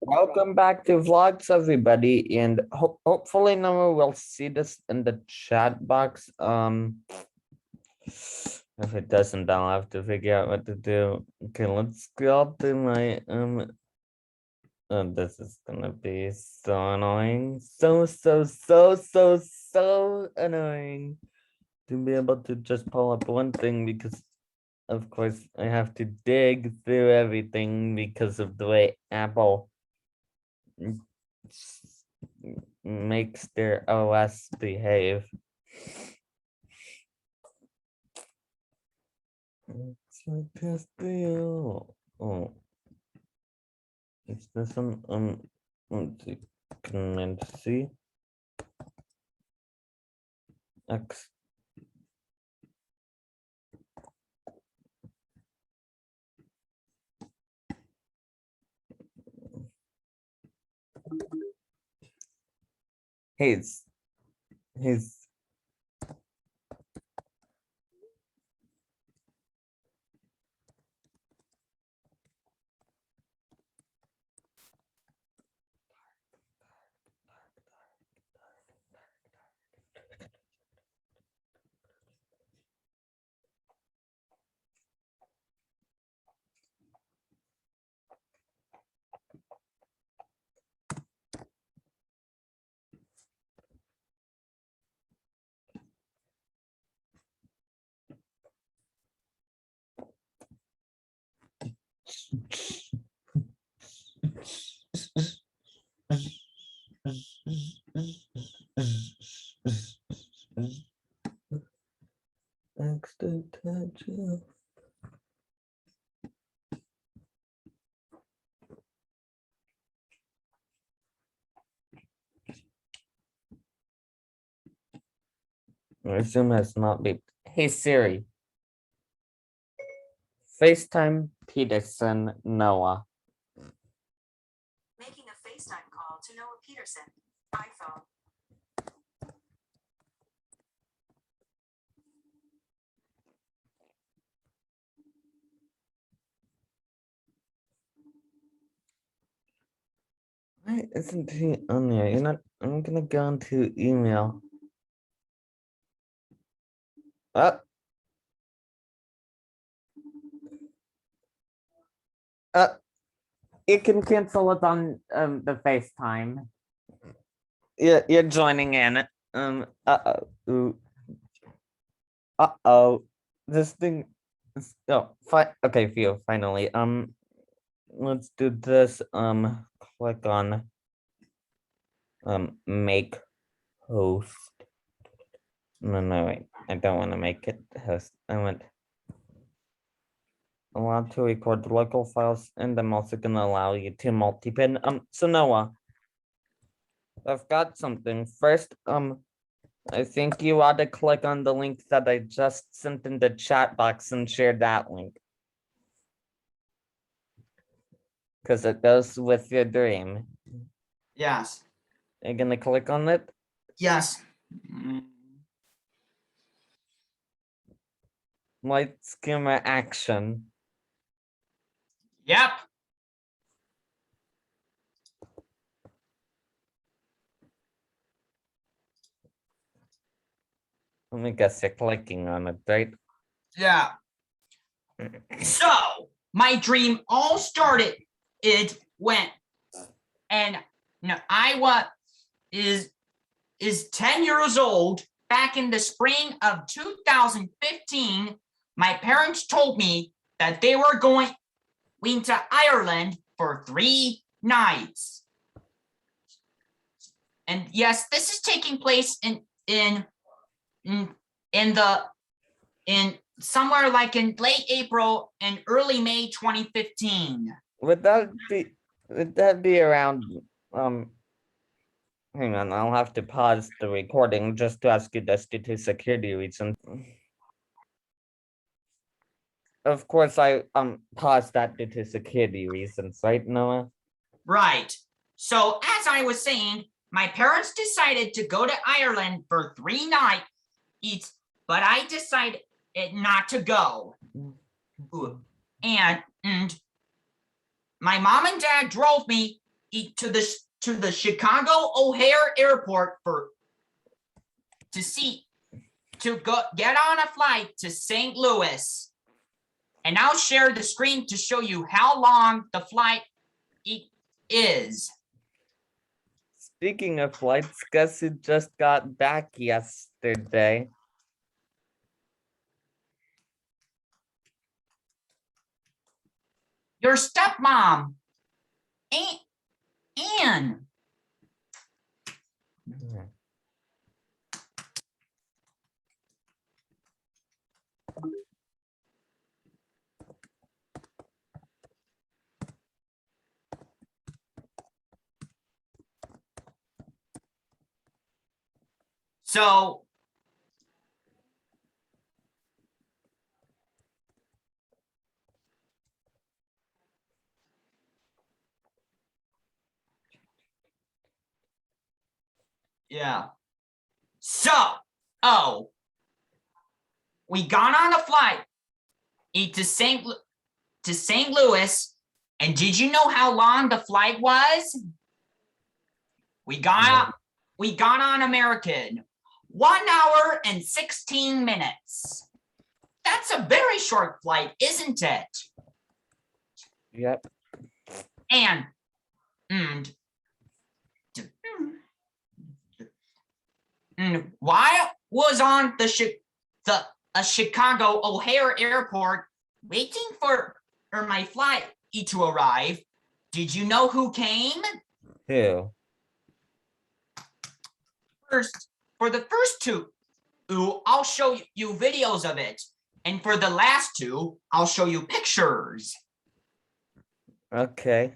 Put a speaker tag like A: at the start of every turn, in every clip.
A: Welcome back to Vlogs, everybody, and hopefully Noah will see this in the chat box. If it doesn't, I'll have to figure out what to do. Okay, let's go to my this is gonna be so annoying, so annoying to be able to just pull up one thing because, of course, I have to dig through everything because of the way Apple makes their OS behave. It's like this deal. Oh, is this one? Let's see. Command C. X. His. Accidental. Resume has not been. Hey Siri. FaceTime Peterson Noah.
B: Making a FaceTime call to Noah Peterson. iPhone.
A: Why isn't he on there? You're not. I'm gonna go into email. Uh, you can cancel it on the FaceTime. You're joining in. This thing is, oh, okay, Theo, finally. Let's do this. Click on make host. No, wait. I don't want to make it host. I want allow to record local files, and I'm also gonna allow you to multi-pin. So Noah, I've got something. First, I think you ought to click on the link that I just sent in the chat box and share that link. Because it goes with your dream.
C: Yes.
A: You're gonna click on it?
C: Yes.
A: Light skimmer action.
C: Yep.
A: Let me guess you're clicking on it, right?
C: Yeah. So my dream all started. It went, and Iowa is 10 years old. Back in the spring of 2015, my parents told me that they were going to Ireland for 3 nights. And yes, this is taking place in somewhere like in late April and early May 2015.
A: Would that be around hang on, I'll have to pause the recording just to ask you this due to security reasons. Of course, I paused that due to security reasons, right, Noah?
C: Right. So as I was saying, my parents decided to go to Ireland for 3 nights, but I decided not to go. And my mom and dad drove me to the Chicago O'Hare Airport to go get on a flight to St. Louis. And I'll share the screen to show you how long the flight is.
A: Speaking of flights, guess who just got back yesterday?
C: Your stepmom, Anne. So yeah. So, we got on a flight to St. Louis, and did you know how long the flight was? We got on American, 1 hour and 16 minutes. That's a very short flight, isn't it?
A: Yep.
C: And while I was on the Chicago O'Hare Airport waiting for my flight to arrive, did you know who came?
A: Who?
C: For the first two, I'll show you videos of it. And for the last two, I'll show you pictures.
A: Okay.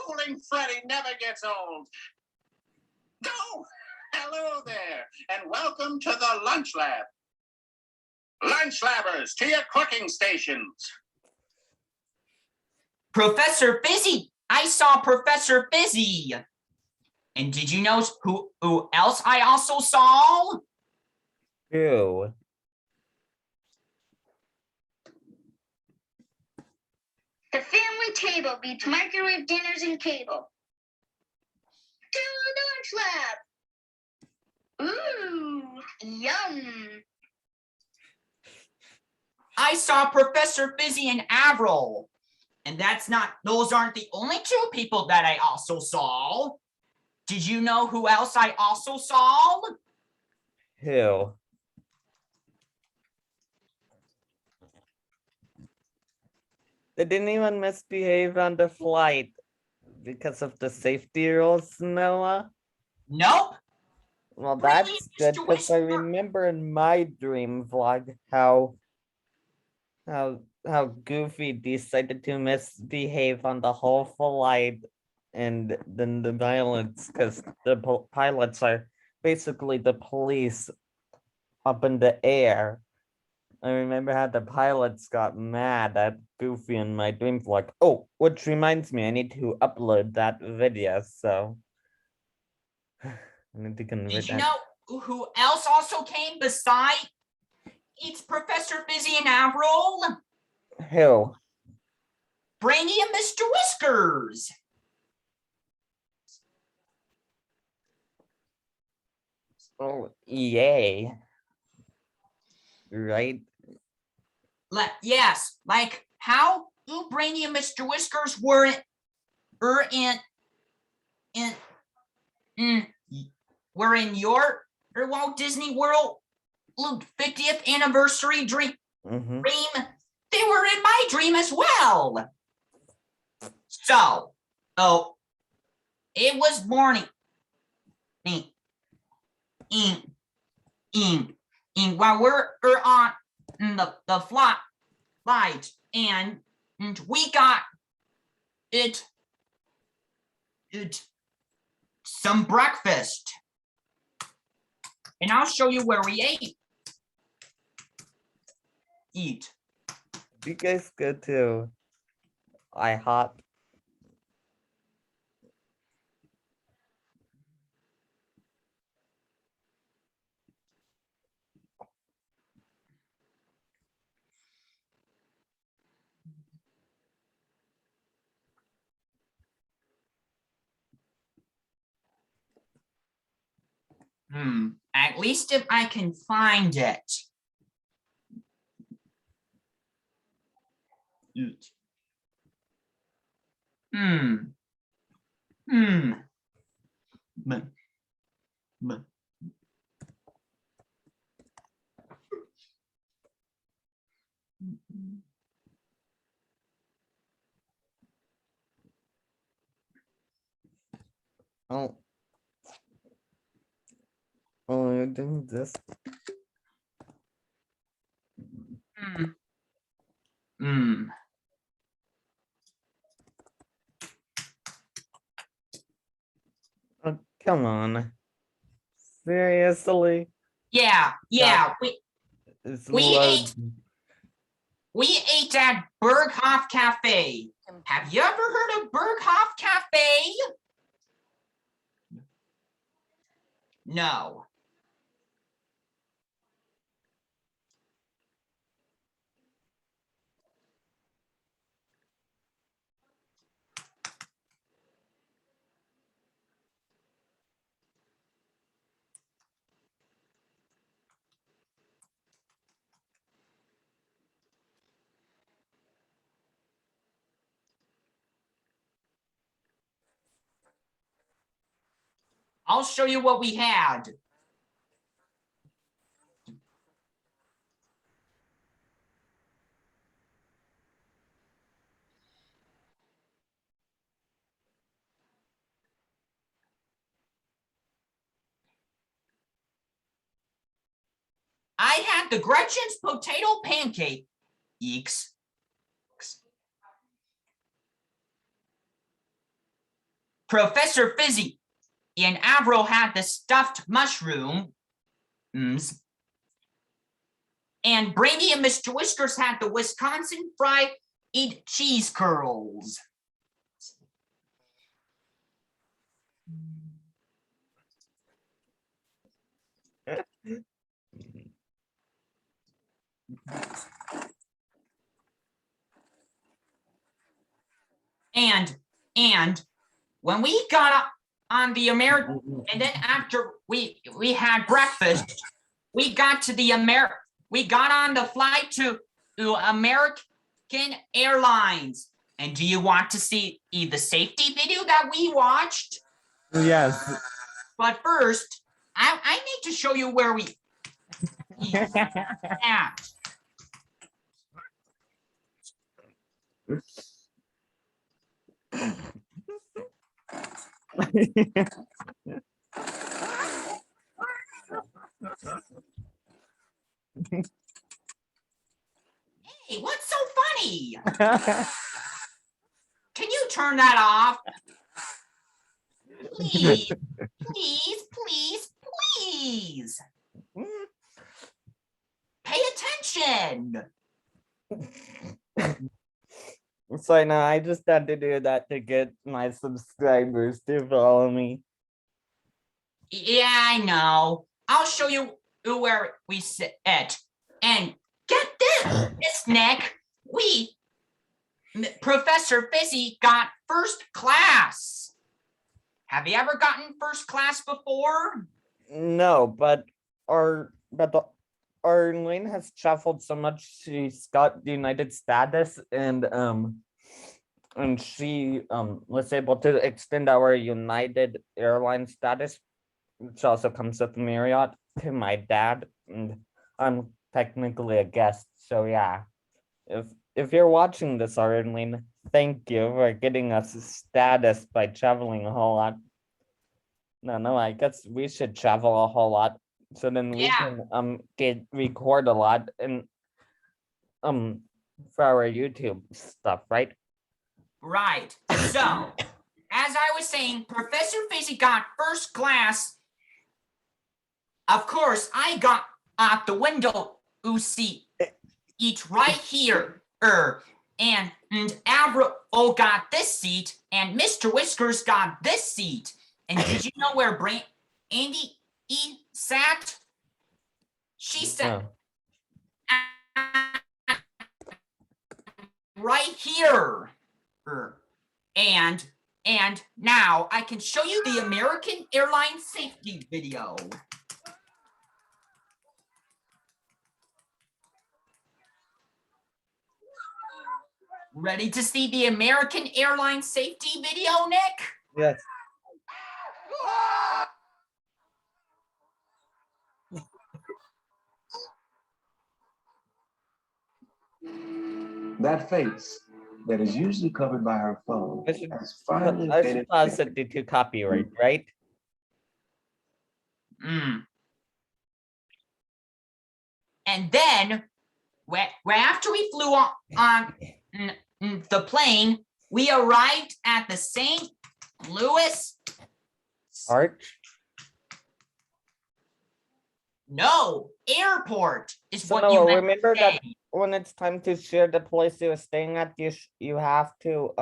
D: Fooling Freddy never gets old. Oh, hello there, and welcome to the Lunch Lab. Lunch Labbers, to your cooking stations.
C: Professor Busy, I saw Professor Busy. And did you know who else I also saw?
A: Who?
E: The family table beats microwave dinners and cable. To the lunch lab. Ooh, yum.
C: I saw Professor Busy and Avril. And those aren't the only two people that I also saw. Did you know who else I also saw?
A: Who? Did anyone misbehave on the flight because of the safety rules, Noah?
C: Nope.
A: Well,
C: Really,
A: that's good
C: Mr.
A: because I
C: Whisper?
A: remember in my dream vlog how Goofy decided to misbehave on the whole flight, and then the violence because the pilots are basically the police up in the air. I remember how the pilots got mad at Goofy in my dream vlog. Oh, which reminds me, I need to upload that video, so I need to convert
C: Did you
A: that.
C: know who else also came beside? It's Professor Busy and Avril.
A: Who?
C: Brainy and Mr. Whiskers.
A: Oh, yay. Right?
C: Yes, like how Brainy and Mr. Whiskers were in your Walt Disney World 50th anniversary dream.
A: Mm-hmm.
C: They were in my dream as well. So, it was morning. While we're on the flight, and we got it some breakfast. And I'll show you where we ate. eat.
A: You guys go to IHOP.
C: At least if I can find it. Eat. Mm.
A: Oh. Oh, you're doing this.
C: Mm.
A: Oh, come on. Seriously?
C: Yeah.
A: It's
C: We
A: loads.
C: We ate at Berghoff Cafe. Have you ever heard of Berghoff Cafe? No. I'll show you what we had. I had the Gretchen's potato pancake. Eeks. Professor Fizzy and Avril had the stuffed mushrooms. And Brainy and Mr. Whiskers had the Wisconsin fried cheese curls. And when we got on the American, and then after we had breakfast, we got on the flight to American Airlines. And do you want to see the safety video that we watched?
A: Yes.
C: But first, I need to show you where we at. Hey, what's so funny? Can you turn that off? Please, please, please, please. Pay attention.
A: So now I just had to do that to get my subscribers to follow me.
C: Yeah, I know. I'll show you where we sit at. And get this, Nick. Professor Fizzy got first class. Have you ever gotten first class before?
A: No, but Arlene has traveled so much, she's got United status, and she was able to extend our United Airlines status, which also comes with Marriott, to my dad, and I'm technically a guest, so yeah. If you're watching this, Arlene, thank you for getting us status by traveling a whole lot. No, I guess we should travel a whole lot, so then we can record a lot and for our YouTube stuff, right?
C: Right. So, as I was saying, Professor Fizzy got first class. Of course, I got out the window seat eat right here. And Avril got this seat, and Mr. Whiskers got this seat. And did you know where Andy sat? She sat right here. And now I can show you the American Airlines safety video. Ready to see the American Airlines safety video, Nick?
A: Yes.
F: That face that is usually covered by her phone
A: I should-
F: has finally
A: I
F: made
A: should
F: it.
A: pause it due to copyright, right?
C: And then, after we flew on the plane, we arrived at the St. Louis.
A: Arch.
C: No, airport is
A: So
C: what you
A: Noah,
C: meant
A: remember
C: to
A: that
C: say.
A: when it's time to share the place you're staying at, you have to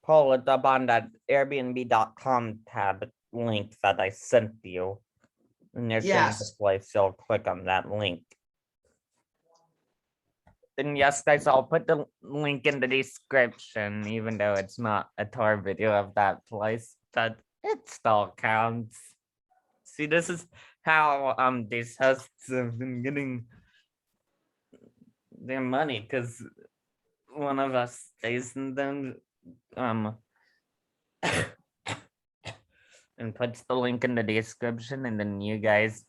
A: pull it up on that Airbnb.com tab link that I sent you. And you're sharing the
C: Yes.
A: place, so click on that link. And yes, guys, I'll put the link in the description, even though it's not a tour video of that place, but it still counts. See, this is how these hosts have been getting their money, because one of us stays in them and puts the link in the description, and then you guys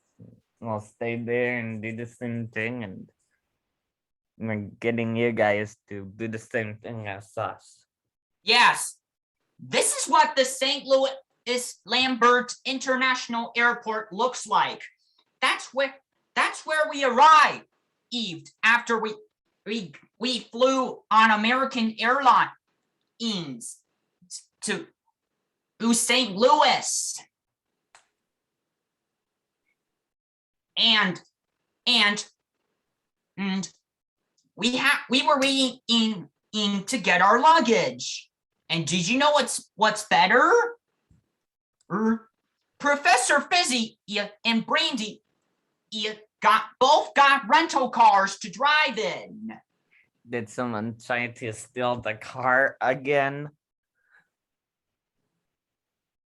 A: will stay there and do the same thing, and we're getting you guys to do the same thing as us.
C: Yes, this is what the St. Louis Lambert International Airport looks like. That's where we arrived after we flew on American Airlines to St. Louis. And we were waiting in to get our luggage. And did you know what's better? Professor Fizzy and Brandy both got rental cars to drive in.
A: Did someone try to steal the car again?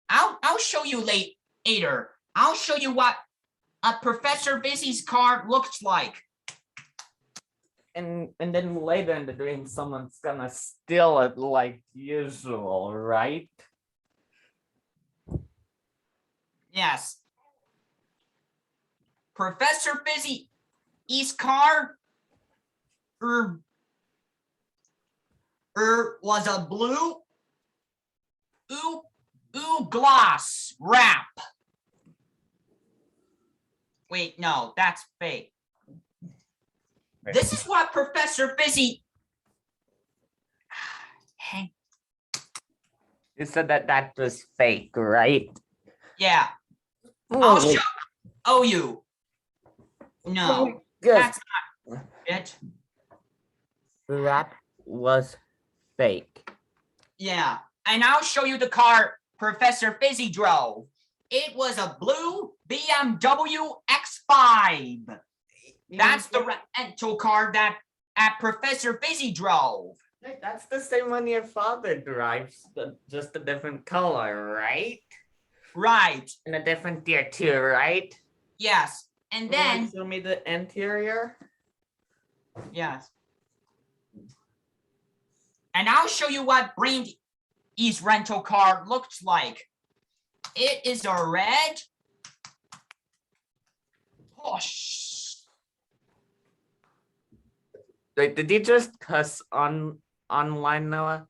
C: I'll show you later. I'll show you what a Professor Fizzy's car looks like.
A: And then later in the dream, someone's gonna steal it like usual, right?
C: Yes. Professor Fizzy's car was a blue gloss wrap. Wait, no, that's fake. This is what Professor Fizzy. Hey,
A: You said that was fake, right?
C: yeah,
A: Oh,
C: I'll show you. No,
A: yes,
C: that's not it.
A: the rap was fake.
C: Yeah, and I'll show you the car Professor Fizzy drove. It was a blue BMW X5. That's the rental car that Professor Fizzy drove.
A: That's the same one your father drives, but just a different color, right?
C: Right,
A: And a different tier too, right?
C: yes. And
A: Can you
C: then,
A: show me the interior.
C: yes. And I'll show you what Brandy's rental car looks like. It is a red Porsche.
A: Wait, did you just cuss online, Noah?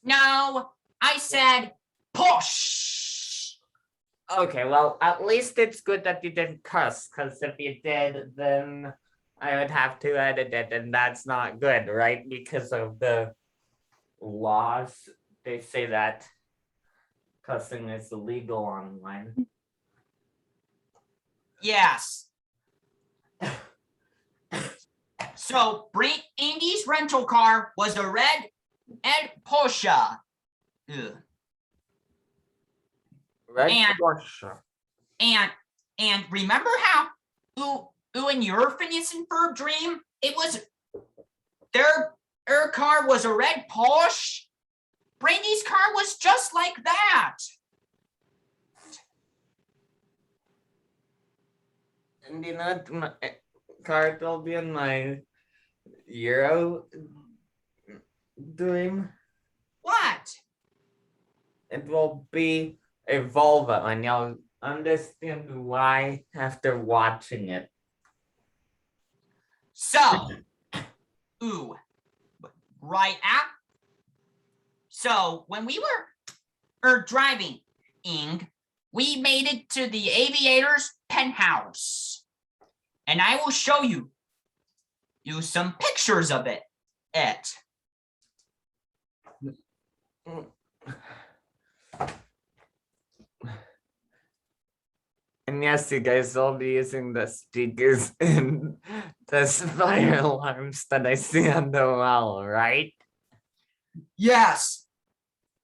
C: No, I said Porsche.
A: Okay, well, at least it's good that you didn't cuss, because if you did, then I would have to edit it, and that's not good, right? Because of the laws, they say that cussing is illegal online.
C: Yes. So Andy's rental car was a red and Porsche. Ugh.
A: Red
C: And-
A: Porsche.
C: And remember how Ooh and your Phineas and Ferb dream? It was their car was a red Porsche. Brandy's car was just like that.
A: And you know what my car will be in my Euro dream?
C: What?
A: It will be a Volvo, and you'll understand why after watching it.
C: So, right after. So when we were driving, we made it to the aviator's penthouse, and I will show you some pictures of it.
A: And yes, you guys will be using the speakers and the fire alarms that I see on the wall, right?
C: Yes,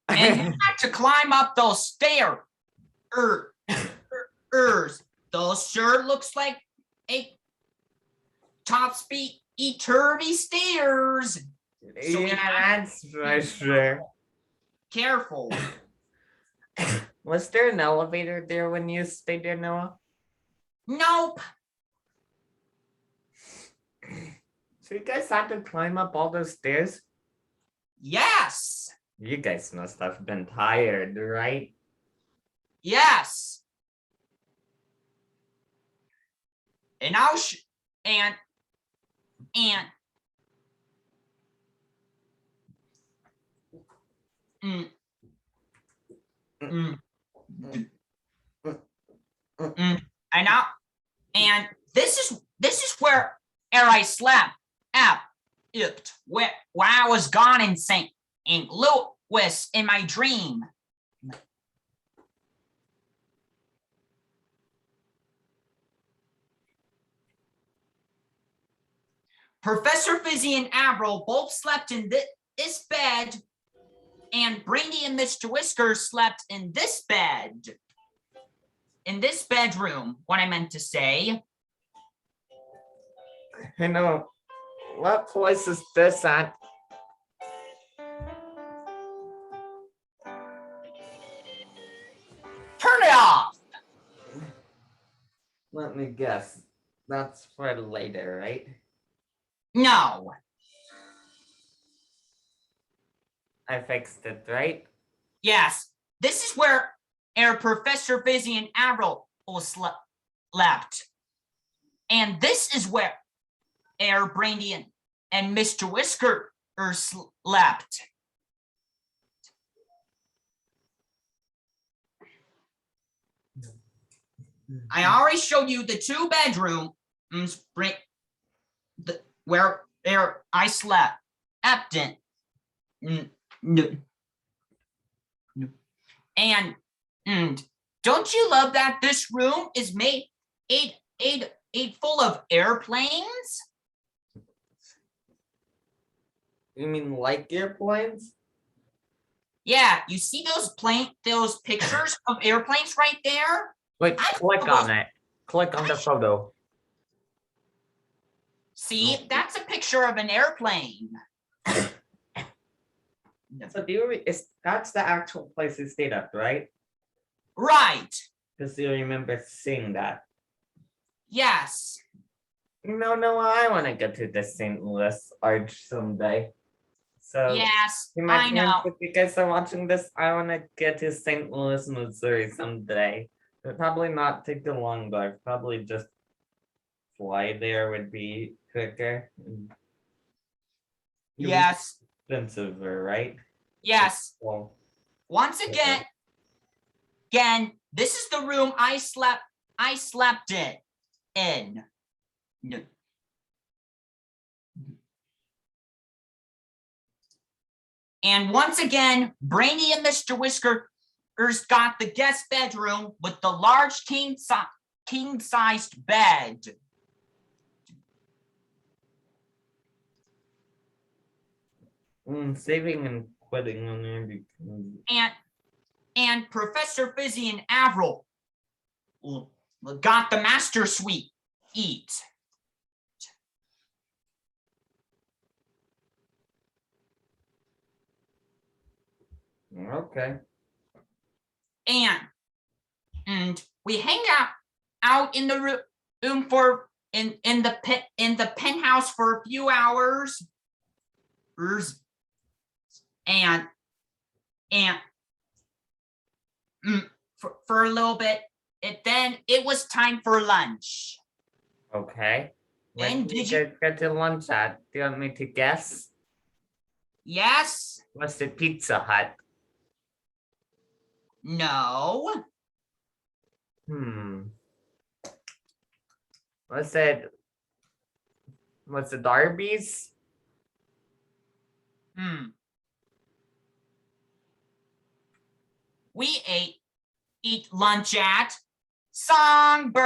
C: and you have to climb up those stairs. Those sure looks like a top speed eternity stairs. So we
A: Yeah,
C: have-
A: that's for sure.
C: Careful.
A: Was there an elevator there when you stayed there, Noah?
C: Nope.
A: So you guys had to climb up all those stairs?
C: Yes.
A: You guys must have been tired, right?
C: Yes. And I'll and mm, mm, and this is where I slept where I was gone in St. Louis in my dream. Professor Fizzy and Avril both slept in this bed, and Brandy and Mr. Whiskers slept in this bed. In this bedroom, what I meant to say.
A: I know. What place is this at?
C: Turn it off.
A: Let me guess. That's for later, right?
C: No.
A: I fixed it, right?
C: Yes. This is where Professor Fizzy and Avril slept. And this is where Brandy and Mr. Whisker slept. I already showed you the two bedrooms where I slept. Epton. And don't you love that this room is made full of airplanes?
A: You mean like airplanes?
C: Yeah, you see those pictures of airplanes right there?
A: Wait,
C: I
A: click
C: almost-
A: on it. Click on the photo.
C: See, that's a picture of an airplane.
A: So that's the actual place you stayed at, right?
C: Right.
A: Because you remember seeing that.
C: Yes.
A: No, I want to go to the St. Louis Arch someday. So
C: Yes,
A: to my
C: I know.
A: parents, if you guys are watching this, I want to get to St. Louis, Missouri someday. It'll probably not take too long, but I'd probably just fly there would be quicker. and
C: Yes.
A: Expensive, right?
C: Yes.
A: Well,
C: Once again, this is the room I slept in. No. And once again, Brainy and Mr. Whiskers got the guest bedroom with the large king-sized bed.
A: Saving and quitting on there because
C: and Professor Fizzy and Avril got the master suite. Eat.
A: okay.
C: And we hang out in the room for in the penthouse for a few hours. And for a little bit. Then it was time for lunch.
A: Okay. Where
C: And
A: did you
C: did you-
A: guys get to lunch at? Do you want me to guess?
C: Yes?
A: Was it Pizza Hut?
C: No?
A: Was it Arby's?
C: We eat lunch at Songbird.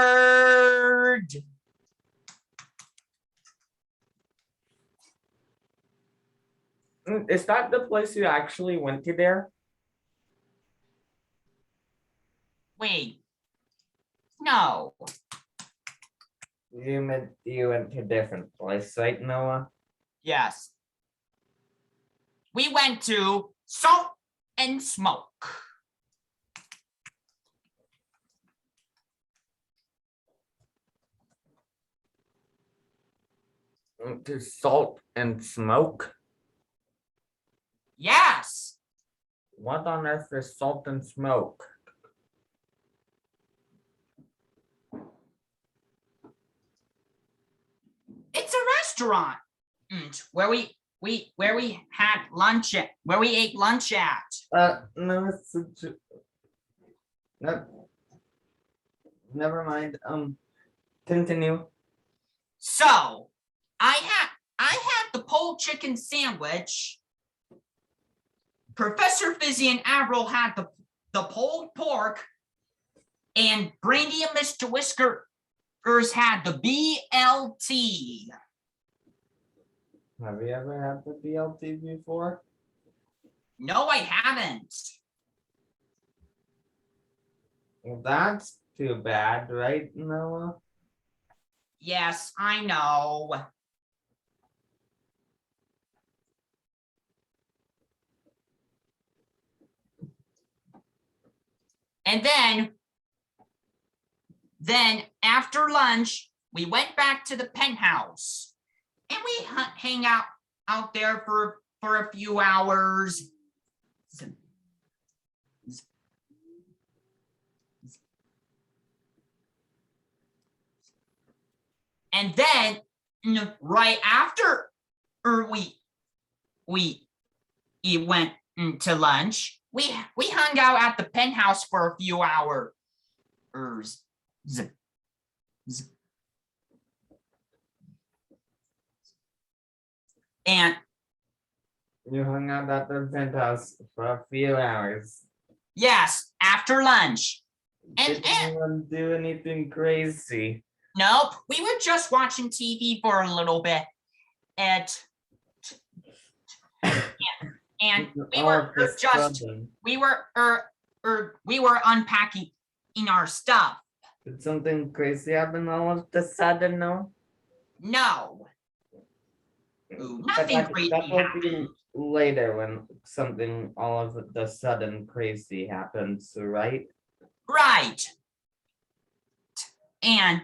A: Is that the place you actually went to there?
C: Wait. No.
A: You went to a different place, right, Noah?
C: Yes. We went to Salt and Smoke.
A: To Salt and Smoke?
C: Yes.
A: What on earth is Salt and Smoke?
C: It's a restaurant where we had lunch at, where we ate lunch at.
A: No, it's no. Never mind. Continue.
C: So I had the pulled chicken sandwich. Professor Fizzy and Avril had the pulled pork, and Brandy and Mr. Whiskers had the BLT.
A: Have you ever had the BLT before?
C: No, I haven't.
A: Well, that's too bad, right, Noah?
C: Yes, I know. And then after lunch, we went back to the penthouse and we hang out there for a few hours. And then right after we went to lunch, we hung out at the penthouse for a few hours. And
A: You hung out at the penthouse for a few hours.
C: yes, after lunch.
A: Did anyone do anything crazy?
C: Nope, we were just watching TV for a little bit. And we were we were unpacking our stuff.
A: Did something crazy happen all of a sudden? No.
C: No. Ooh, nothing crazy
A: That will
C: happened.
A: be later when something all of a sudden crazy happens, right?
C: Right. And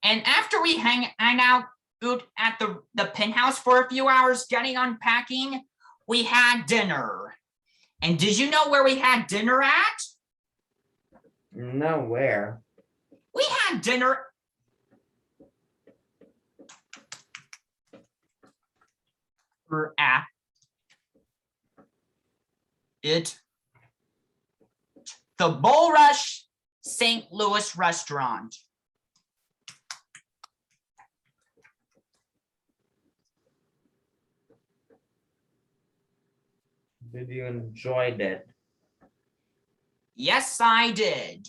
C: after we hang out at the penthouse for a few hours getting unpacking, we had dinner. And did you know where we had dinner at?
A: No, where?
C: We had dinner at the Bull Rush St. Louis restaurant.
A: Did you enjoy it?
C: Yes, I did.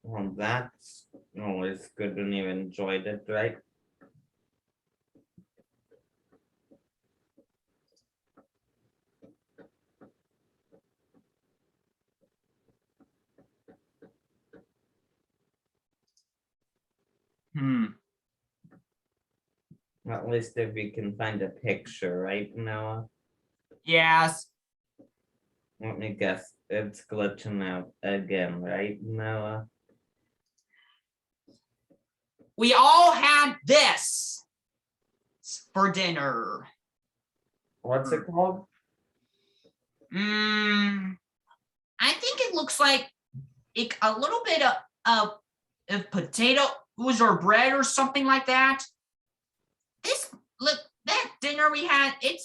A: Well, that's always good when you enjoyed it, right? At least if we can find a picture, right, Noah?
C: Yes.
A: Let me guess. It's glitching out again, right, Noah?
C: We all had this for dinner.
A: What's it called?
C: I think it looks like a little bit of potatoes or bread or something like that. This look that dinner we had, it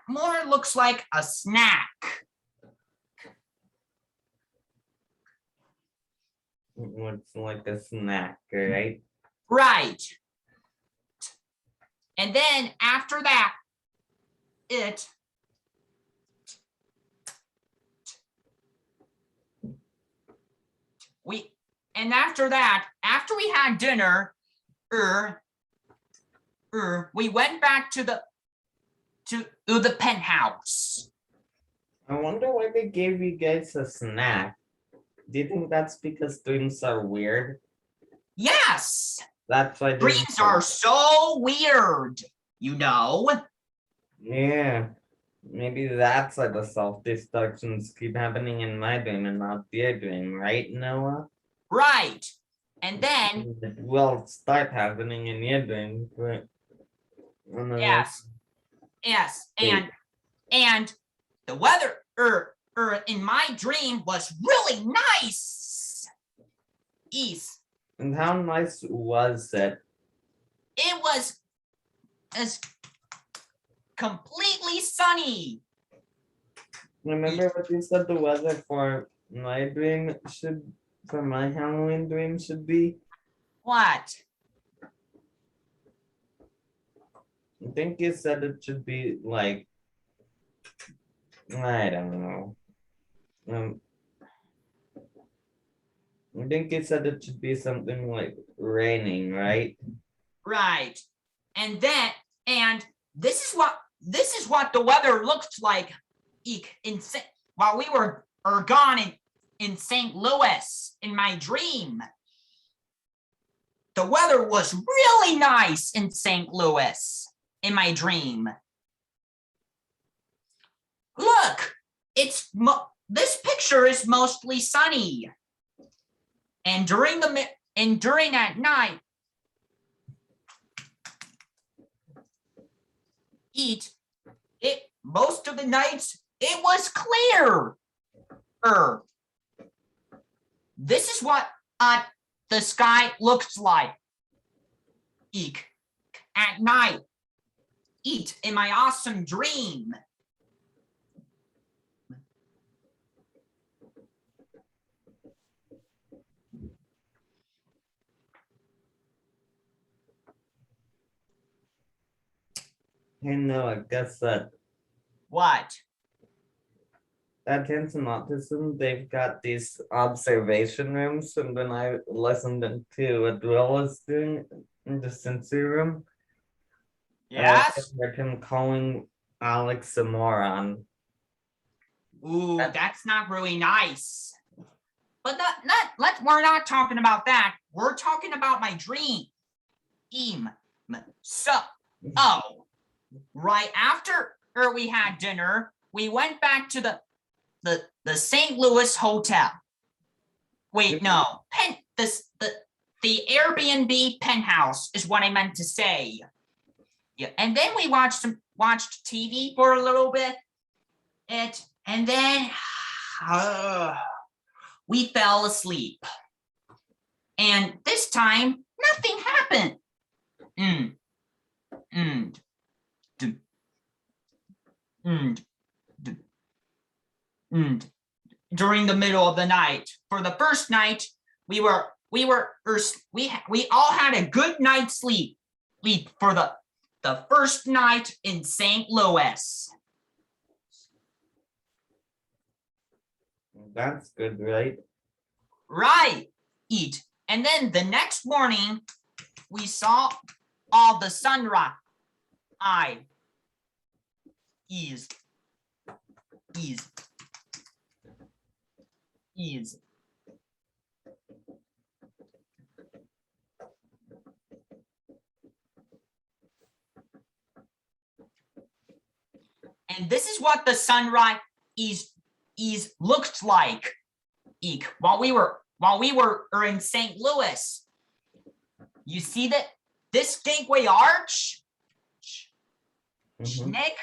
C: more looks like a snack.
A: Looks like a snack, right?
C: Right. And then after that, after we had dinner, we went back to the penthouse.
A: I wonder why they gave you guys a snack. Do you think that's because dreams are weird?
C: Yes,
A: That's why
C: dreams are so weird, you know.
A: Yeah. Maybe that's why the self-destructions keep happening in my dream and not your dream, right, Noah?
C: Right. And then,
A: It will start happening in your dream, but
C: yes, and the weather in my dream was really nice.
A: And how nice was it?
C: It was as completely sunny.
A: Remember what you said the weather for my dream for my Halloween dream should be?
C: What?
A: I think you said it should be like, I don't know. I think you said it should be something like raining, right?
C: Right. And this is what the weather looked like while we were gone in St. Louis in my dream. The weather was really nice in St. Louis in my dream. Look, this picture is mostly sunny. And during that night, most of the nights it was clear. This is what the sky looks like at night in my awesome dream.
A: Hey, no, I guess that
C: What?
A: at Hanson Autism, they've got these observation rooms, and when I listened to what Will was doing in the sensory room, I
C: Yes?
A: heard him calling Alex a moron.
C: Ooh, that's not really nice. But we're not talking about that. We're talking about my dream. So, right after we had dinner, we went back to the St. Louis hotel. Wait, no, the Airbnb penthouse is what I meant to say. Yeah, and then we watched TV for a little bit. And then we fell asleep. And this time, nothing happened. During the middle of the night. For the first night, we all had a good night's sleep for the first night in St. Louis.
A: That's good, right?
C: Right. And then the next morning, we saw all the sunrise. And this is what the sunrise is looked like while we were in St. Louis. You see that this gateway arch,
A: Mhm.
C: Nick?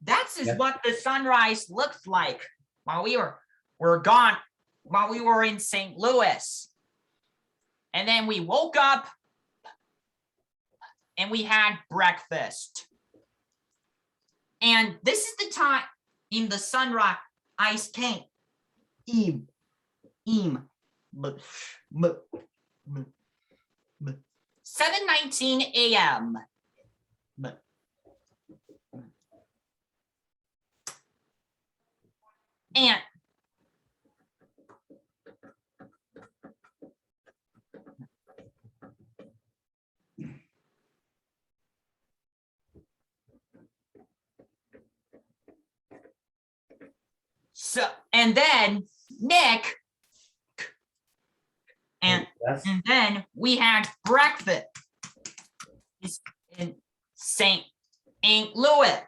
C: That's is
A: Yep.
C: what the sunrise looked like while we were gone, while we were in St. Louis. And then we woke up and we had breakfast. And this is the time in the sunrise came. 7:19 a.m. And so, and then Nick, and
A: Yes.
C: then we had breakfast in St. Louis.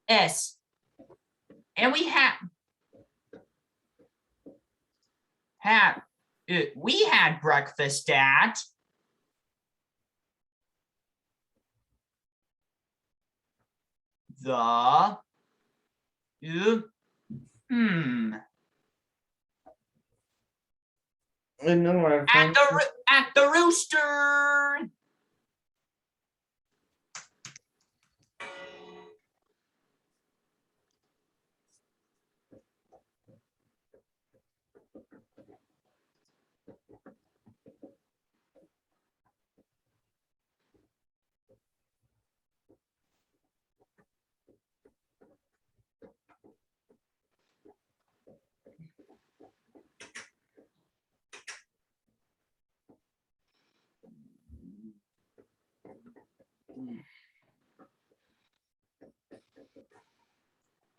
C: Yes. And we had breakfast at the
A: I know where I found this.
C: at the Rooster.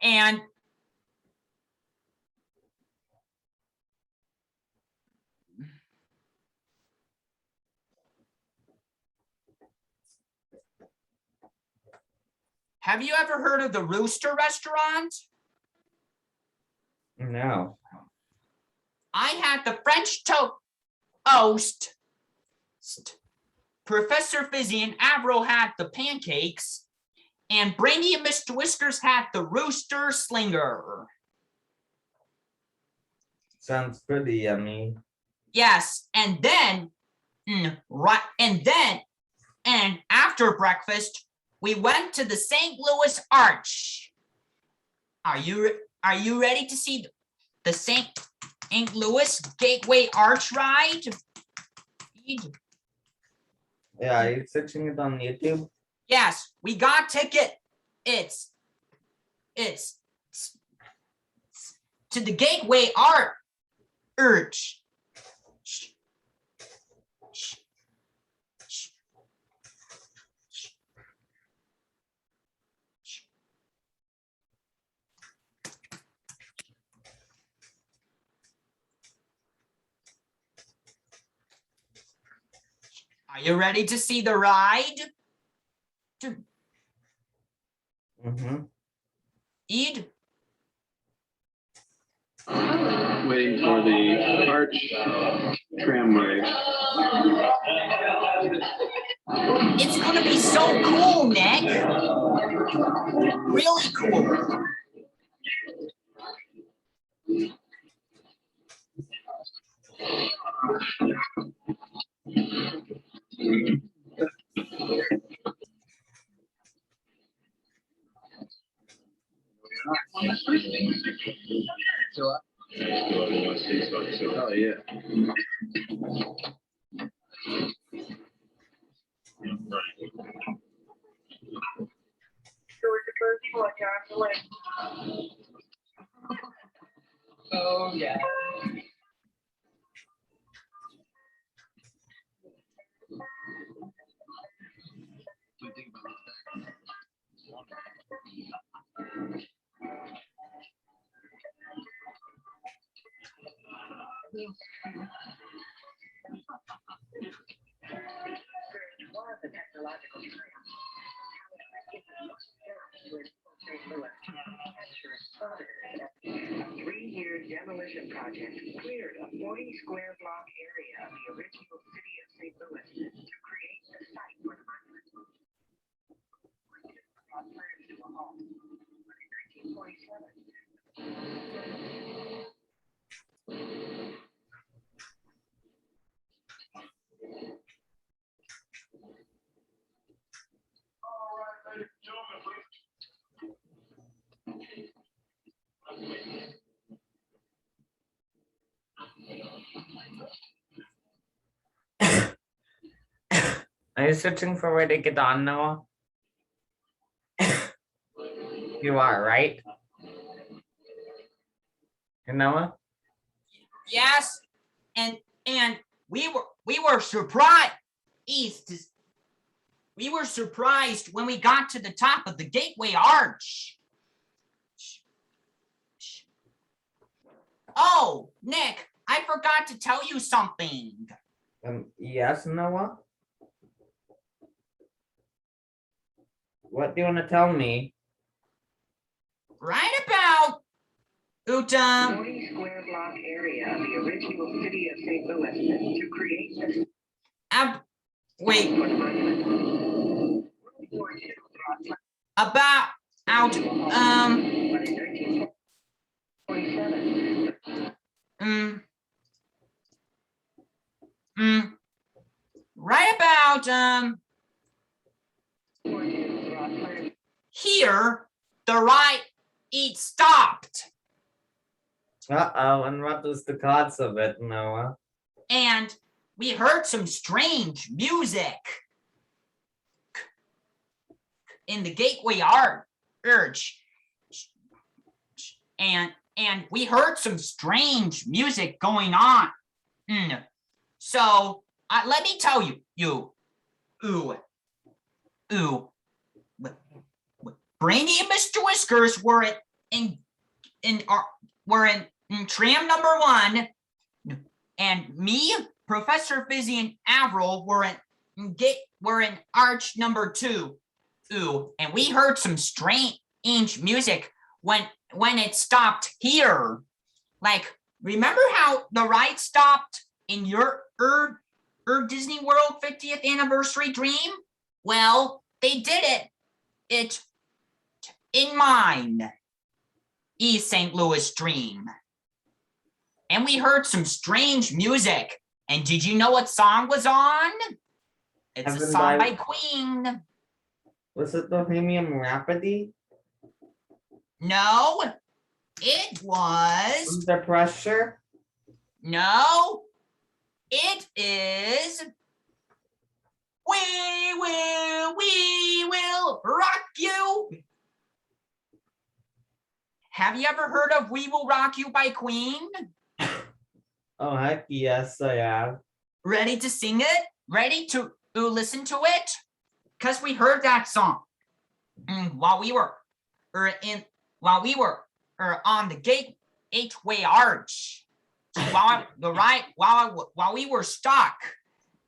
C: And have you ever heard of the Rooster restaurant?
A: No.
C: I had the French toast. Professor Fizzy and Avro had the pancakes, and Brandy and Mr. Whiskers had the Rooster Slinger.
A: Sounds pretty yummy.
C: Yes, and then, and after breakfast, we went to the St. Louis Arch. Are you ready to see the St. Louis Gateway Arch ride?
A: Yeah, are you searching it on YouTube?
C: Yes, we got ticket. It's to the Gateway Arch. Are you ready to see the ride?
A: Mm-hmm.
C: Ed?
G: Waiting for the arch tramway.
C: It's gonna be so cool, Nick. Really cool.
G: Oh, yeah.
C: Oh yeah.
H: project cleared a 40 square block area of the original city of St. Louis to create the site for the monument. Brought plans to a halt. But in 1947,
A: Are you searching for where to get on, Noah? You are, right? You Noah?
C: Yes, and we were surprised. We were surprised when we got to the top of the Gateway Arch. Oh, Nick, I forgot to tell you something.
A: Yes, Noah? What do you want to tell me?
C: Right about Uta.
H: 40 square block area of the original city of St. Louis to create the
C: Wait,
H: site for the monument. World War II brought
C: about out
H: but in 1947,
C: right about
H: World War II brought plans
C: here, the right it stopped,
A: Uh-oh, and what was the cause of it, Noah?
C: and we heard some strange music in the Gateway Arch, and we heard some strange music going on. So let me tell you, Brainy and Mr. Whiskers were in tram number 1, and me, Professor Fizzy, and Avril were in arch number 2. And we heard some strange music when it stopped here. Like, remember how the ride stopped in your Disney World 50th anniversary dream? Well, they did it in mine, East St. Louis dream. And we heard some strange music. And did you know what song was on? It's a
A: Heaven
C: song
A: by-
C: by Queen.
A: Was it Bohemian Rhapsody?
C: No, it was.
A: Under Pressure?
C: No, it is. We will rock you. Have you ever heard of We Will Rock You by Queen?
A: Oh, heck yes, I have.
C: Ready to sing it? Ready to listen to it? Because we heard that song while we were on the Gateway Arch. While we were stuck.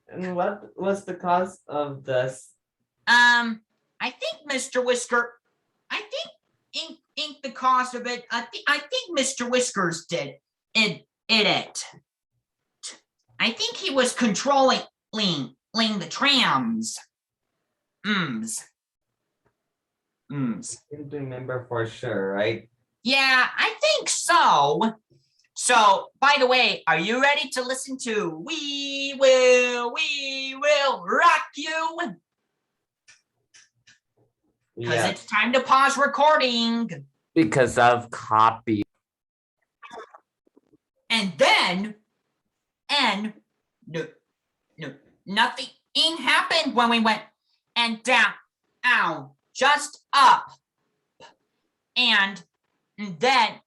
A: And what was the cause of this?
C: I think Mr. Whisker, the cause of it. I think Mr. Whiskers did it. I think he was controlling the trams.
A: You can remember for sure, right?
C: Yeah, I think so. So, by the way, are you ready to listen to We Will Rock You? Because
A: Yeah,
C: it's time to pause recording.
A: because of copy.
C: And then, nothing happened when we went and down, just up. And then,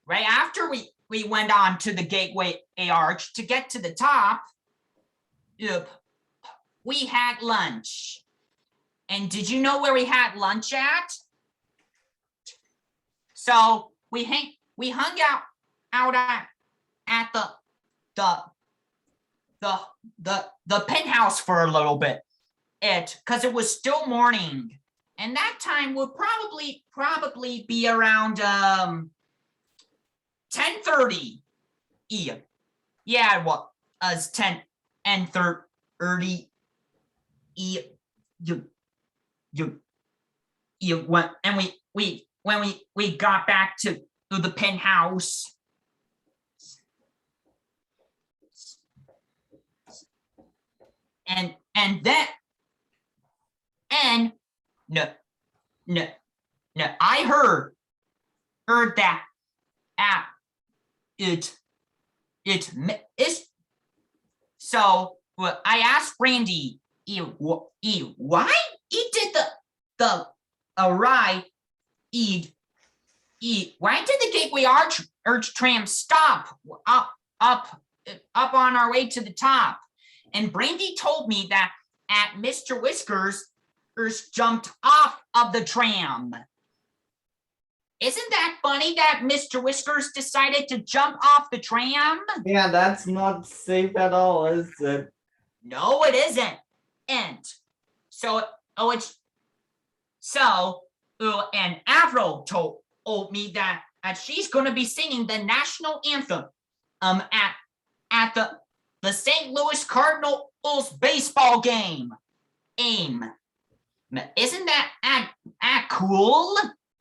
C: right after we went on to the Gateway Arch to get to the top, we had lunch. And did you know where we had lunch at? So we hung out at the penthouse for a little bit. Because it was still morning. And that time would probably be around 10:30. Yeah, it was 10 and 30. When we got back to the penthouse. And then no, I heard that it is. So I asked Brandy, why he did the ride? Why did the Gateway Arch tram stop up on our way to the top? And Brandy told me that Mr. Whiskers jumped off of the tram. Isn't that funny that Mr. Whiskers decided to jump off the tram?
A: Yeah, that's not safe at all, is it?
C: No, it isn't. And and Avril told me that she's going to be singing the national anthem at the St. Louis Cardinals baseball game. Isn't that cool,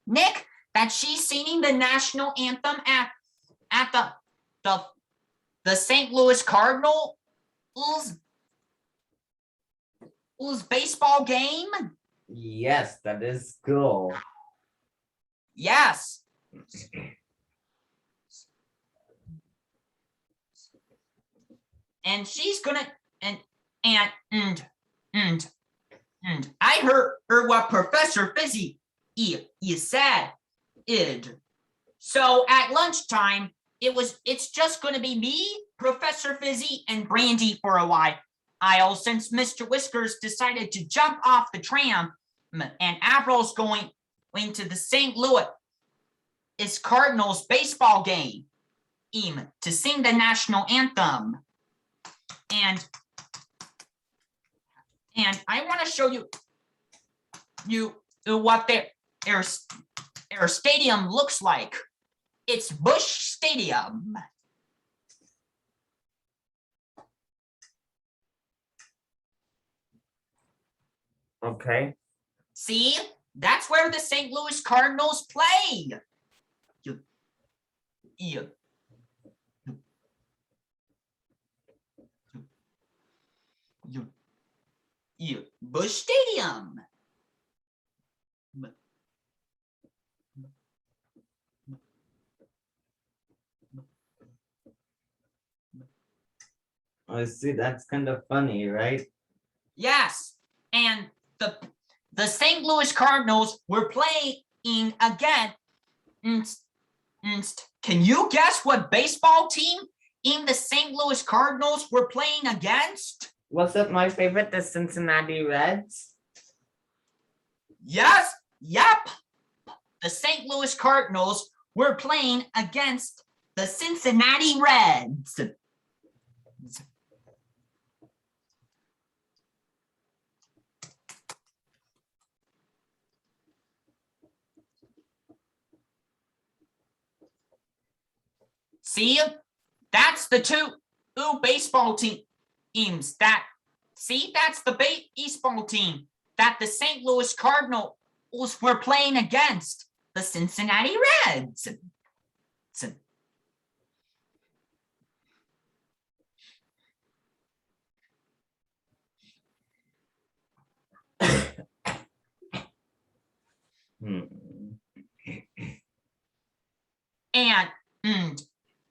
C: Nick? That she's singing the national anthem at the St. Louis Cardinals baseball game?
A: Yes, that is cool.
C: Yes. And she's gonna and I heard what Professor Fizzy said. So at lunchtime, it's just gonna be me, Professor Fizzy, and Brandy for a while. Since Mr. Whiskers decided to jump off the tram, and Avril's going to the St. Louis Cardinals baseball game to sing the national anthem. And I want to show you what their stadium looks like. It's Busch Stadium.
A: Okay.
C: See, that's where the St. Louis Cardinals play. Busch Stadium.
A: I see, that's kind of funny, right?
C: Yes, and the St. Louis Cardinals were playing again. Can you guess what baseball team in the St. Louis Cardinals were playing against?
A: Was it my favorite, the Cincinnati Reds?
C: Yes, yep. The St. Louis Cardinals were playing against the Cincinnati Reds. See, that's the two baseball teams that's the baseball team that the St. Louis Cardinals were playing against, the Cincinnati Reds.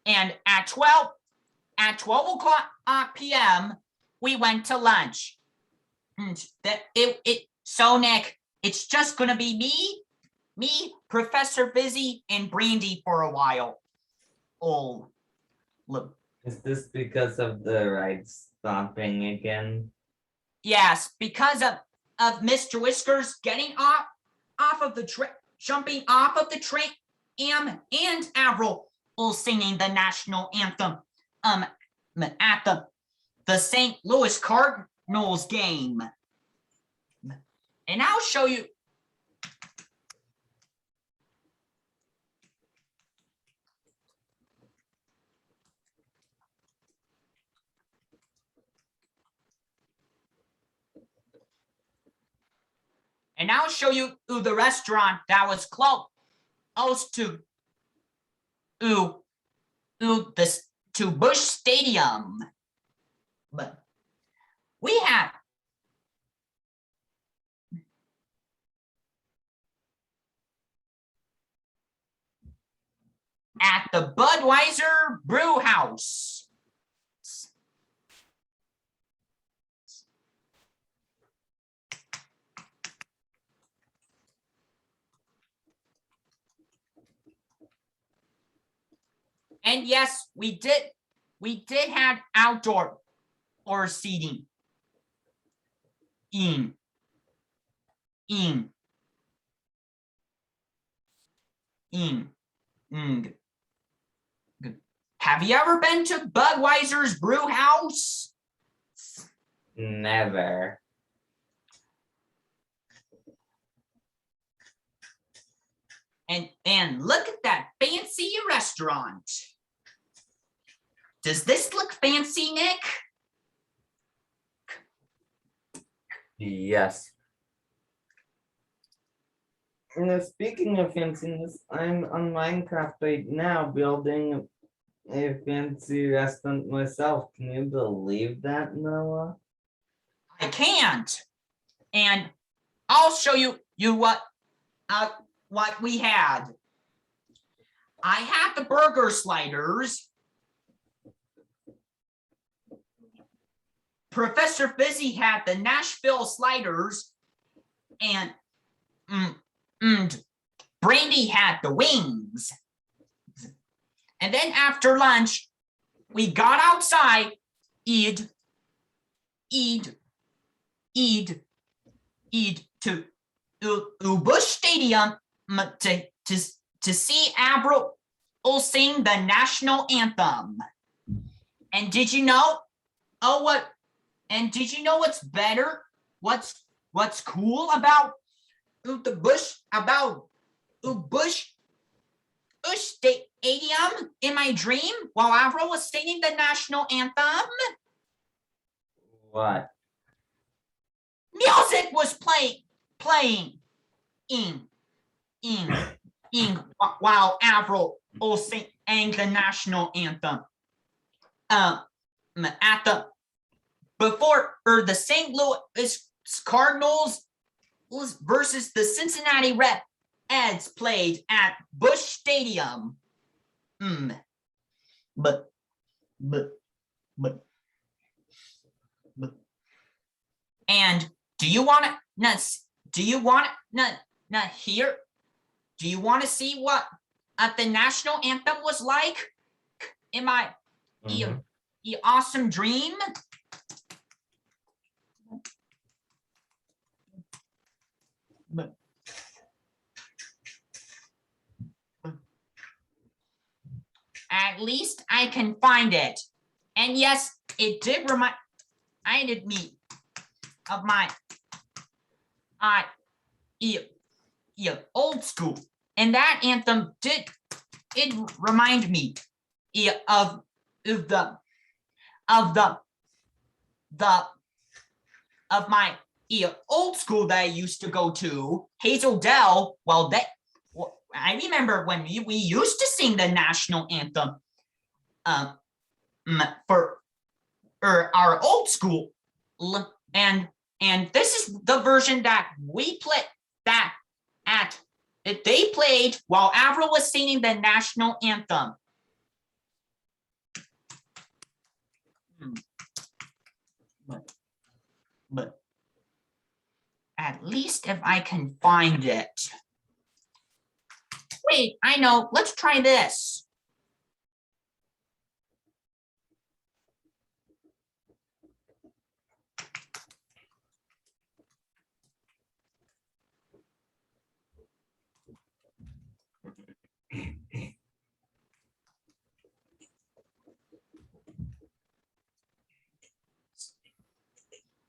C: And at 12 o'clock p.m. we went to lunch. So Nick, it's just gonna be me, Professor Fizzy, and Brandy for a while. Oh, look.
A: Is this because of the ride stopping again?
C: Yes, because of Mr. Whiskers getting off of the jumping off of the train, and Avril singing the national anthem at the St. Louis Cardinals game. And I'll show you. And I'll show you the restaurant that was close to to Bush Stadium. But we had at the Budweiser Brew House. And yes, we did have outdoor or seating. In. Have you ever been to Budweiser's Brew House?
A: Never.
C: And look at that fancy restaurant. Does this look fancy, Nick?
A: Yes. Speaking of fanciness, I'm on Minecraft right now building a fancy restaurant myself. Can you believe that, Noah?
C: I can't. And I'll show you what we had. I had the burger sliders. Professor Fizzy had the Nashville sliders, and Brandy had the wings. And then after lunch, we got outside, eat to Bush Stadium to see Avril sing the national anthem. And did you know? And did you know what's better? What's cool about the Bush Stadium in my dream while Avril was singing the national anthem?
A: What?
C: Music was playing while Avril sang the national anthem. At the the St. Louis Cardinals versus the Cincinnati Reds played at Bush Stadium. But and do you want to see what the national anthem was like in my awesome dream? At least I can find it. And yes, it did reminded me of my old school. And that anthem did remind me of my old school that I used to go to, Hazel Dell. Well, I remember when we used to sing the national anthem for our old school, and this is the version that we played they played while Avril was singing the national anthem. But at least if I can find it. Wait, I know. Let's try this.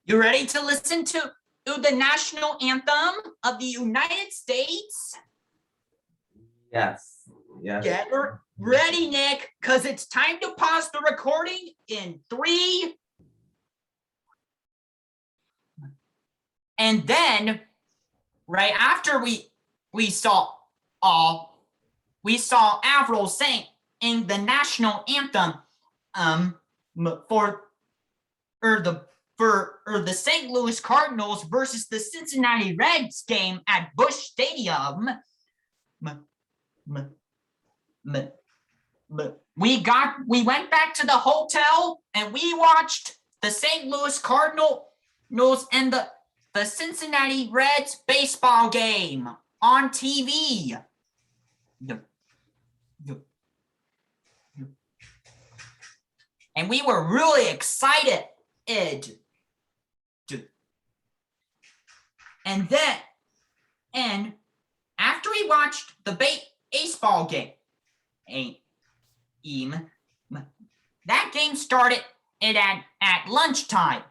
C: You ready to listen to the national anthem of the United States?
A: Yes. Yes.
C: Get ready, Nick, because it's time to pause the recording in 3. And then right after we saw Avril sing in the national anthem for the St. Louis Cardinals versus the Cincinnati Reds game at Busch Stadium. We went back to the hotel and we watched the St. Louis Cardinals and the Cincinnati Reds baseball game on TV. And we were really excited. And after we watched the baseball game, that game started at lunchtime.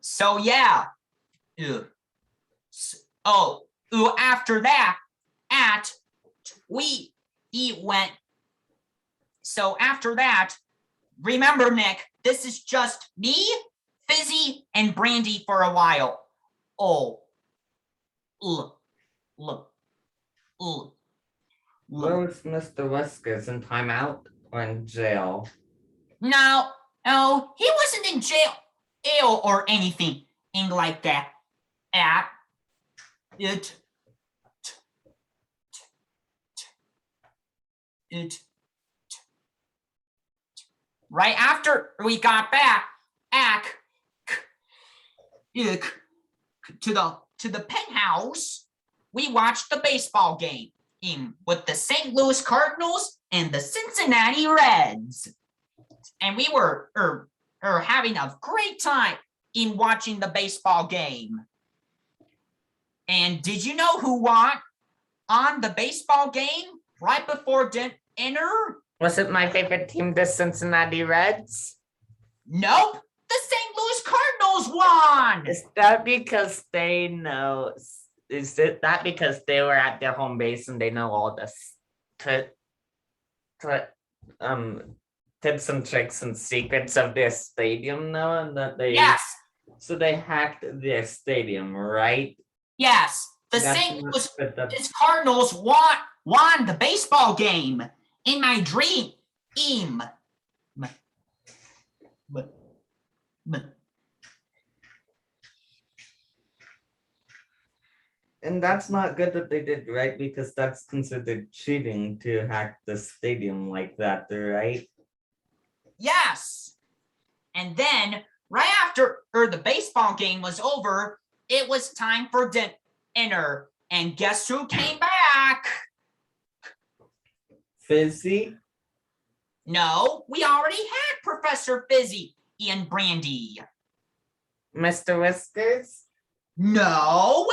C: So yeah. After that, after that, remember, Nick, this is just me, Fizzy, and Brandy for a while.
A: Where was Mr. Whiskers, in timeout or in jail?
C: No, he wasn't in jail or anything like that. Right after we got back to the penthouse, we watched the baseball game with the St. Louis Cardinals and the Cincinnati Reds, and we were having a great time in watching the baseball game. And did you know who won on the baseball game right before dinner?
A: Was it my favorite team, the Cincinnati Reds?
C: Nope, the St. Louis Cardinals won.
A: Is that because they know? Is it that because they were at their home base and they know all this tips and tricks and secrets of their stadium now, and that they so they hacked their stadium, right?
C: Yes, the St. Louis Cardinals won the baseball game in my dream.
A: And that's not good that they did, right? Because that's considered cheating to hack the stadium like that, right?
C: Yes. And then right after the baseball game was over, it was time for dinner. And guess who came back?
A: Fizzy?
C: No, we already had Professor Fizzy and Brandy.
A: Mr. Whiskers?
C: No.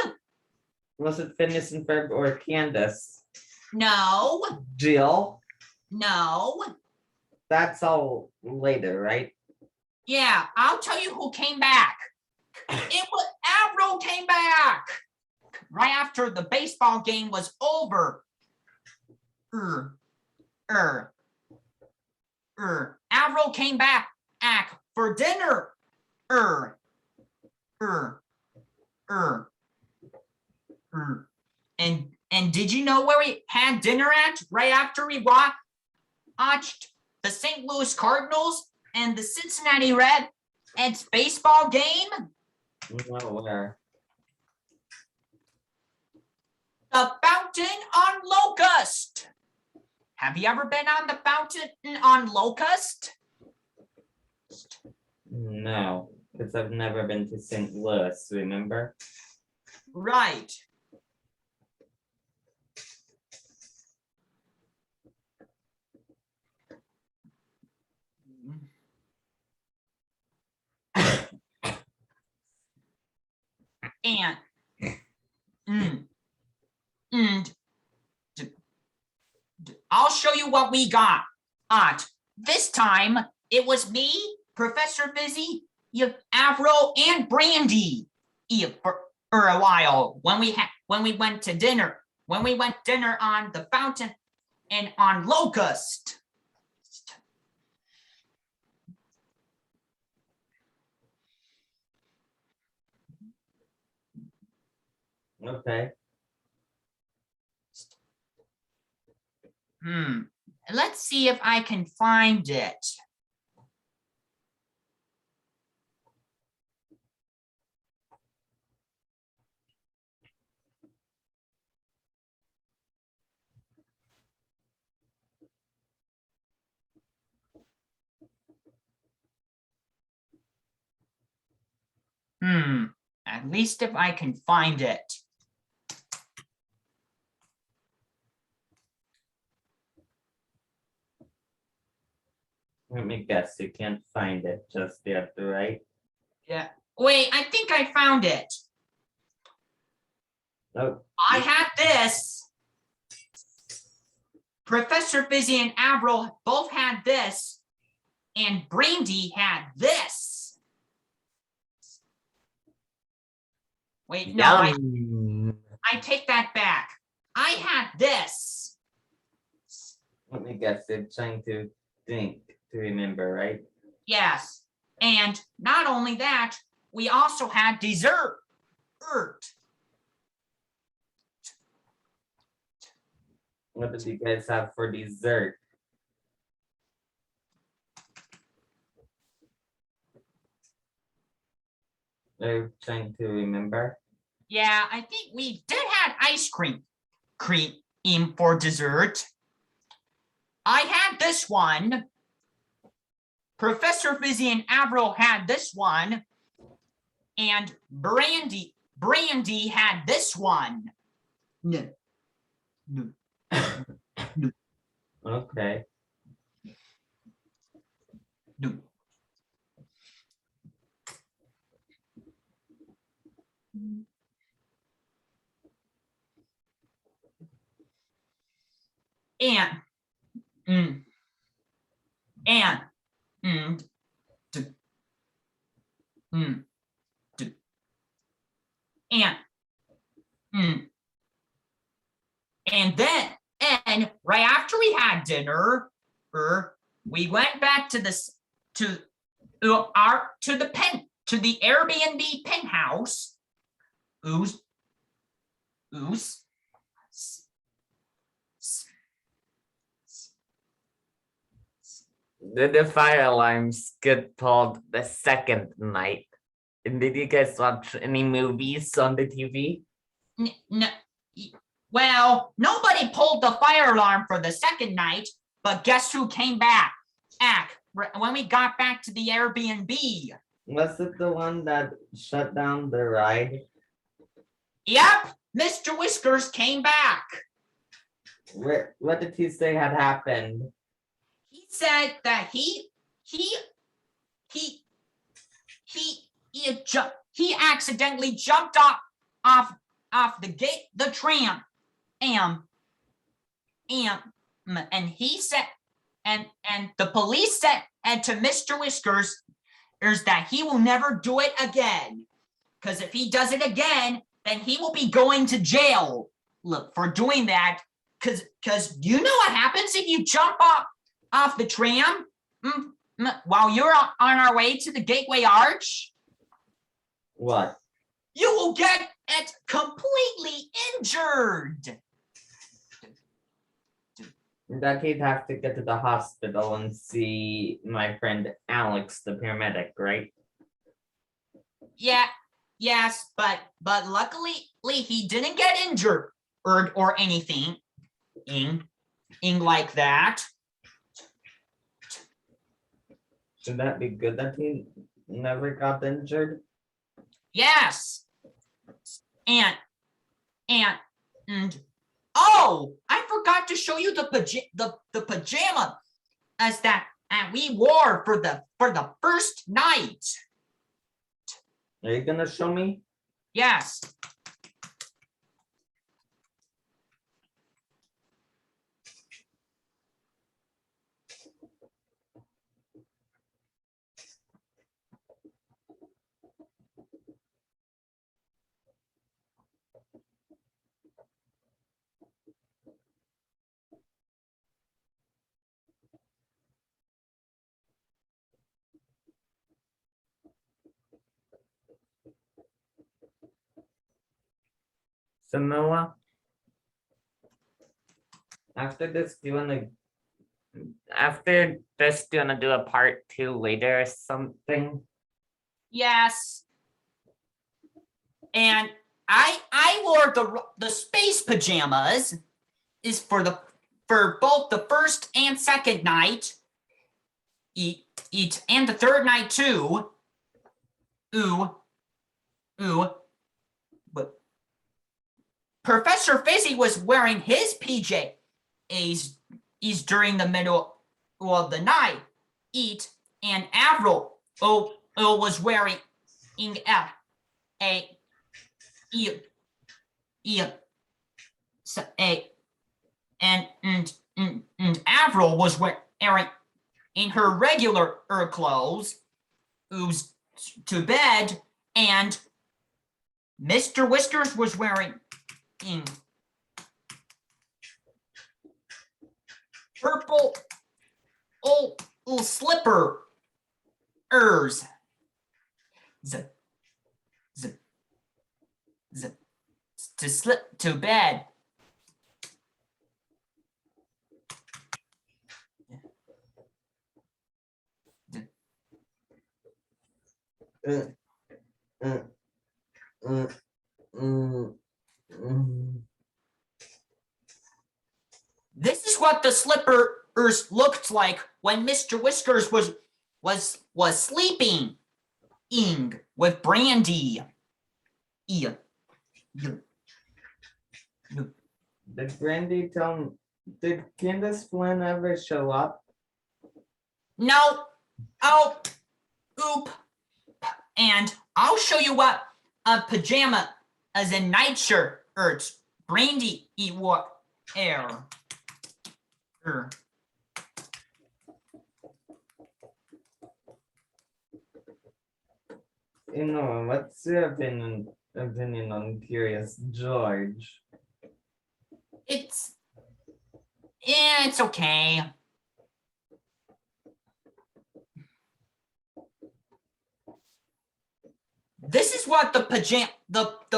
A: Was it Phineas and Ferb or Candace?
C: No.
A: Jill?
C: No.
A: That's all later, right?
C: Yeah, I'll tell you who came back. It was Avril came back right after the baseball game was over. Avril came back for dinner. And did you know where we had dinner at right after we watched the St. Louis Cardinals and the Cincinnati Reds baseball game?
A: No, where?
C: The Fountain on Locust. Have you ever been on the Fountain on Locust?
A: No, because I've never been to St. Louis, remember?
C: Right. And I'll show you what we got. This time it was me, Professor Fizzy, Avril, and Brandy for a while when we went to dinner. When we went dinner on the Fountain and on Locust.
A: Okay.
C: Let's see if I can find it. At least if I can find it.
A: Let me guess, you can't find it just yet, right?
C: Yeah. Wait, I think I found it.
A: Oh,
C: I had this. Professor Fizzy and Avril both had this. And Brandy had this. Wait, no,
A: yum.
C: I take that back. I had this.
A: Let me guess, you're trying to think to remember, right?
C: Yes. And not only that, we also had dessert.
A: What did you guys have for dessert? They're trying to remember.
C: Yeah, I think we did have ice cream for dessert. I had this one. Professor Fizzy and Avril had this one. And Brandy had this one. No.
A: Okay.
C: No. And and and then right after we had dinner, we went back to the Airbnb penthouse.
A: Did the fire alarms get pulled the second night? And did you guys watch any movies on the TV?
C: No, well, nobody pulled the fire alarm for the second night, but guess who came back? When we got back to the Airbnb.
A: Was it the one that shut down the ride?
C: Yep, Mr. Whiskers came back.
A: What did he say had happened?
C: He said that he accidentally jumped off the tram, and he said, and the police said, and to Mr. Whiskers, is that he will never do it again, because if he does it again, then he will be going to jail. Look, for doing that, because you know what happens if you jump off the tram while you're on our way to the Gateway Arch?
A: What?
C: You will get it completely injured.
A: That he'd have to get to the hospital and see my friend Alex, the paramedic, right?
C: Yeah, yes, but luckily he didn't get injured or anything like that.
A: Should that be good that he never got injured?
C: Yes. And oh, I forgot to show you the pajama as that we wore for the first night.
A: Are you gonna show me?
C: Yes.
A: So Noah, after this, do you wanna do a part 2 later or something?
C: Yes. And I wore the space pajamas is for both the first and second night. Eat and the third night too. Ooh. But Professor Fizzy was wearing his PJs during the middle of the night. And Avril was wearing and Avril was wearing in her regular clothes to bed, and Mr. Whiskers was wearing purple slippers to slip to bed. This is what the slippers looked like when Mr. Whiskers was sleeping with Brandy.
A: Did Brandy did Candace Flynn ever show up?
C: No. Oh, oop. And I'll show you what a pajama as a nightshirt Brandy wore.
A: You know, what's your opinion on Curious George?
C: It's okay. This is what the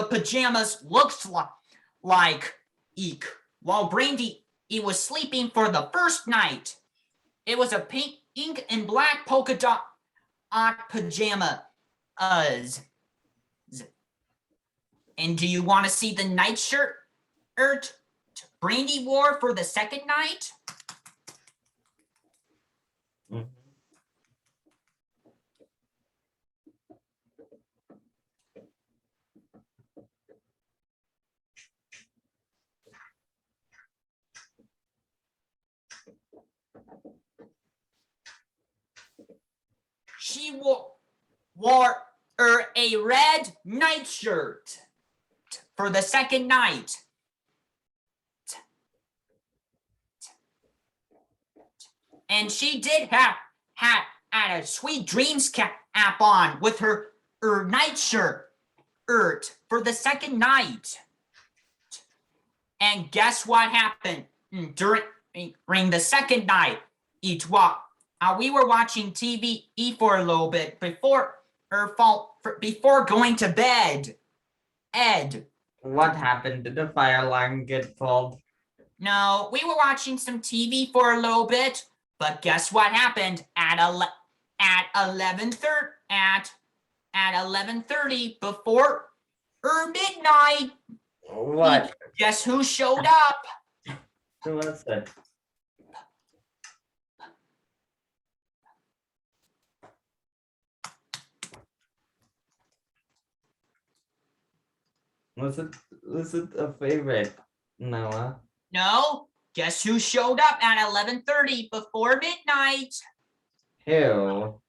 C: pajamas looks like. While Brandy was sleeping for the first night. It was a pink and black polka dot pajama. And do you want to see the nightshirt Brandy wore for the second night?
A: Mhm.
C: She wore a red nightshirt for the second night. And she did have a Sweet Dreams cap on with her nightshirt for the second night. And guess what happened during the second night? We were watching TV for a little bit before going to bed. Ed.
A: What happened? Did the fire alarm get pulled?
C: No, we were watching some TV for a little bit, but guess what happened at 11:30 before midnight?
A: What?
C: Guess who showed up?
A: Who was it? Was it a favorite, Noah?
C: No, guess who showed up at 11:30 before midnight?
A: Who?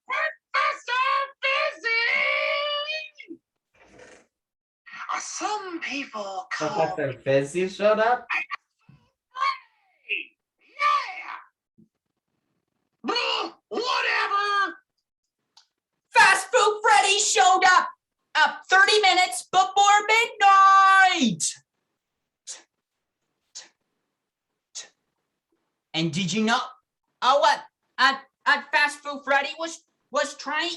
D: Professor Fizzy! Some people call
A: Professor Fizzy showed up?
D: Yeah! Whatever!
C: Fast Food Freddy showed up 30 minutes before midnight. And did you know what at Fast Food Freddy was trying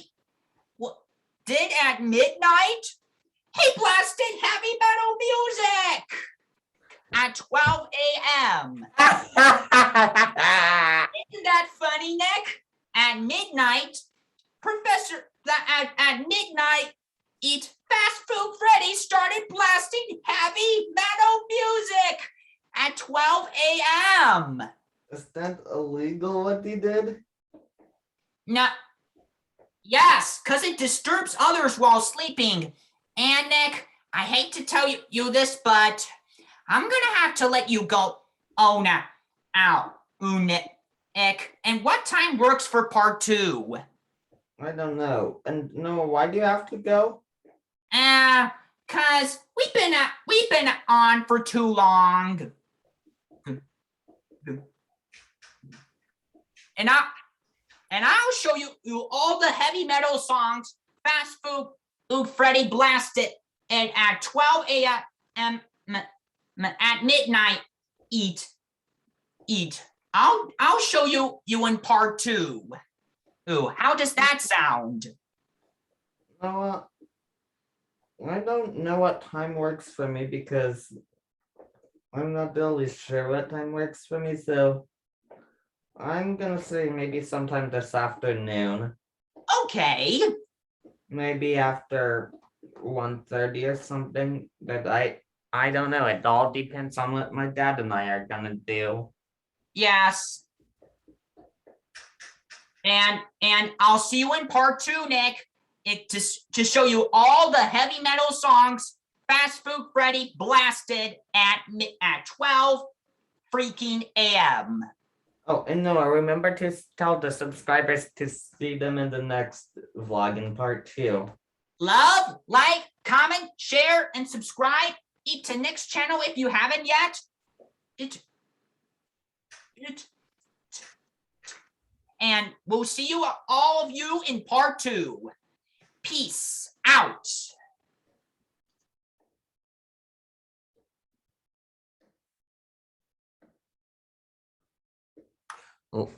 C: did at midnight, he blasted heavy metal music at 12 a.m. Isn't that funny, Nick? At midnight, at midnight, Eat Fast Food Freddy started blasting heavy metal music at 12 a.m.
A: Is that illegal what he did?
C: No, yes, because it disturbs others while sleeping. And Nick, I hate to tell you this, but I'm gonna have to let you go. Oh, now, Nick. And what time works for part 2?
A: I don't know. And no, why do you have to go?
C: Cause we've been on for too long. And I'll show you all the heavy metal songs Fast Food Freddy blasted and at 12 a.m. at midnight. Eat. I'll show you in part 2. Ooh, how does that sound?
A: No, I don't know what time works for me because I'm not really sure what time works for me, so I'm gonna say maybe sometime this afternoon.
C: Okay.
A: Maybe after 1:30 or something. But I don't know. It all depends on what my dad and I are gonna do.
C: Yes. And I'll see you in part 2, Nick. To show you all the heavy metal songs Fast Food Freddy blasted at 12 freaking a.m.
A: Oh, and Noah, remember to tell the subscribers to see them in the next vlog in part 2.
C: Love, like, comment, share, and subscribe to Nick's channel if you haven't yet. And we'll see you, all of you, in part 2. Peace out.
A: Oh.